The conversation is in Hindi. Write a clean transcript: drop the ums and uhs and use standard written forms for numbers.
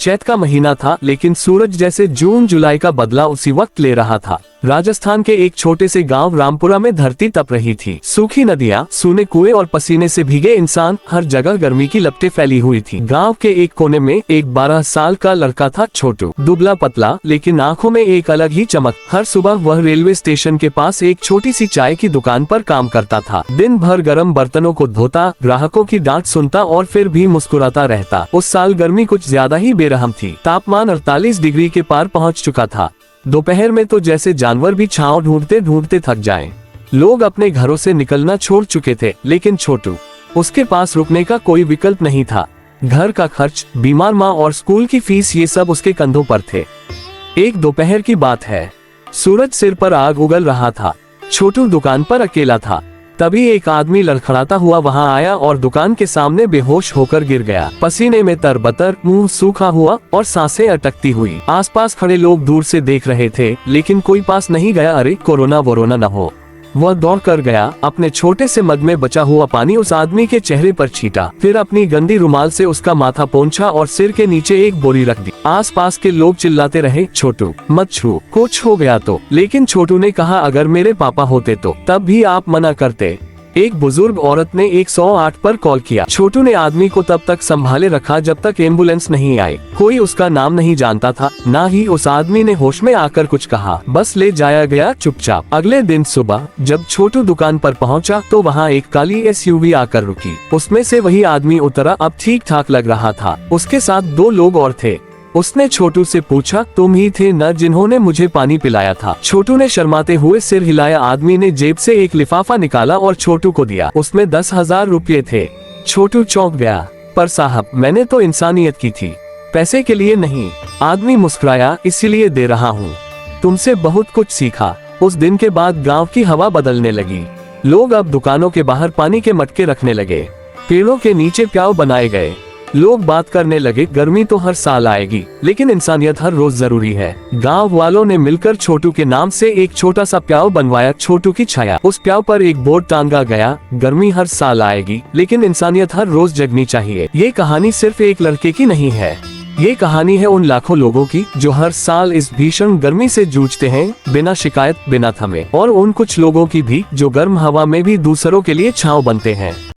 चैत का महीना था, लेकिन सूरज जैसे जून जुलाई का बदला उसी वक्त ले रहा था। राजस्थान के एक छोटे से गांव रामपुरा में धरती तप रही थी। सूखी नदियां, सूने कुएं और पसीने से भीगे इंसान, हर जगह गर्मी की लपटें फैली हुई थी। गांव के एक कोने में एक 12 साल का लड़का था, छोटू। दुबला पतला, लेकिन आंखों में एक अलग ही चमक। हर सुबह वह रेलवे स्टेशन के पास एक छोटी सी चाय की दुकान पर काम करता था। दिन भर गर्म बर्तनों को धोता, ग्राहकों की डांट सुनता और फिर भी मुस्कुराता रहता। उस साल गर्मी कुछ ज्यादा ही बेरहम थी। तापमान 48 डिग्री के पार पहुंच चुका था। दोपहर में तो जैसे जानवर भी छांव ढूंढते ढूंढते थक जाएं। लोग अपने घरों से निकलना छोड़ चुके थे, लेकिन छोटू, उसके पास रुकने का कोई विकल्प नहीं था। घर का खर्च, बीमार माँ और स्कूल की फीस, ये सब उसके कंधों पर थे। एक दोपहर की बात है, सूरज सिर पर आग उगल रहा था। छोटू दुकान पर अकेला था। तभी एक आदमी लड़खड़ाता हुआ वहां आया और दुकान के सामने बेहोश होकर गिर गया। पसीने में तरबतर, मुंह सूखा हुआ और सांसें अटकती हुई। आसपास खड़े लोग दूर से देख रहे थे, लेकिन कोई पास नहीं गया। अरे कोरोना वोरोना न हो। वह दौड़ कर गया, अपने छोटे से मग में बचा हुआ पानी उस आदमी के चेहरे पर छींटा, फिर अपनी गंदी रुमाल से उसका माथा पोंछा और सिर के नीचे एक बोरी रख दी। आसपास के लोग चिल्लाते रहे, छोटू मत छू, कुछ हो गया तो। लेकिन छोटू ने कहा, अगर मेरे पापा होते तो। तब भी आप मना करते। एक बुजुर्ग औरत ने 108 पर कॉल किया। छोटू ने आदमी को तब तक संभाले रखा जब तक एम्बुलेंस नहीं आई। कोई उसका नाम नहीं जानता था, ना ही उस आदमी ने होश में आकर कुछ कहा। बस ले जाया गया चुपचाप। अगले दिन सुबह जब छोटू दुकान पर पहुंचा तो वहां एक काली SUV आकर रुकी। उसमें से वही आदमी उतरा। अब ठीक ठाक लग रहा था। उसके साथ 2 लोग और थे। उसने छोटू से पूछा, तुम ही थे न जिन्होंने मुझे पानी पिलाया था? छोटू ने शर्माते हुए सिर हिलाया। आदमी ने जेब से एक लिफाफा निकाला और छोटू को दिया। उसमें 10,000 रुपये थे। छोटू चौंक गया। पर साहब, मैंने तो इंसानियत की थी, पैसे के लिए नहीं। आदमी मुस्कुराया, इसीलिए दे रहा हूँ। तुमसे बहुत कुछ सीखा। उस दिन के बाद गाँव की हवा बदलने लगी। लोग अब दुकानों के बाहर पानी के मटके रखने लगे। पेड़ों के नीचे प्याऊ बनाए गए। लोग बात करने लगे, गर्मी तो हर साल आएगी, लेकिन इंसानियत हर रोज जरूरी है। गांव वालों ने मिलकर छोटू के नाम से एक छोटा सा प्याऊ बनवाया, छोटू की छाया। उस प्याऊ पर एक बोर्ड टांगा गया, गर्मी हर साल आएगी, लेकिन इंसानियत हर रोज जगनी चाहिए। ये कहानी सिर्फ एक लड़के की नहीं है। ये कहानी है उन लाखों लोगों की जो हर साल इस भीषण गर्मी से जूझते हैं, बिना शिकायत, बिना थमे। और उन कुछ लोगों की भी जो गर्म हवा में भी दूसरों के लिए छांव बनते हैं।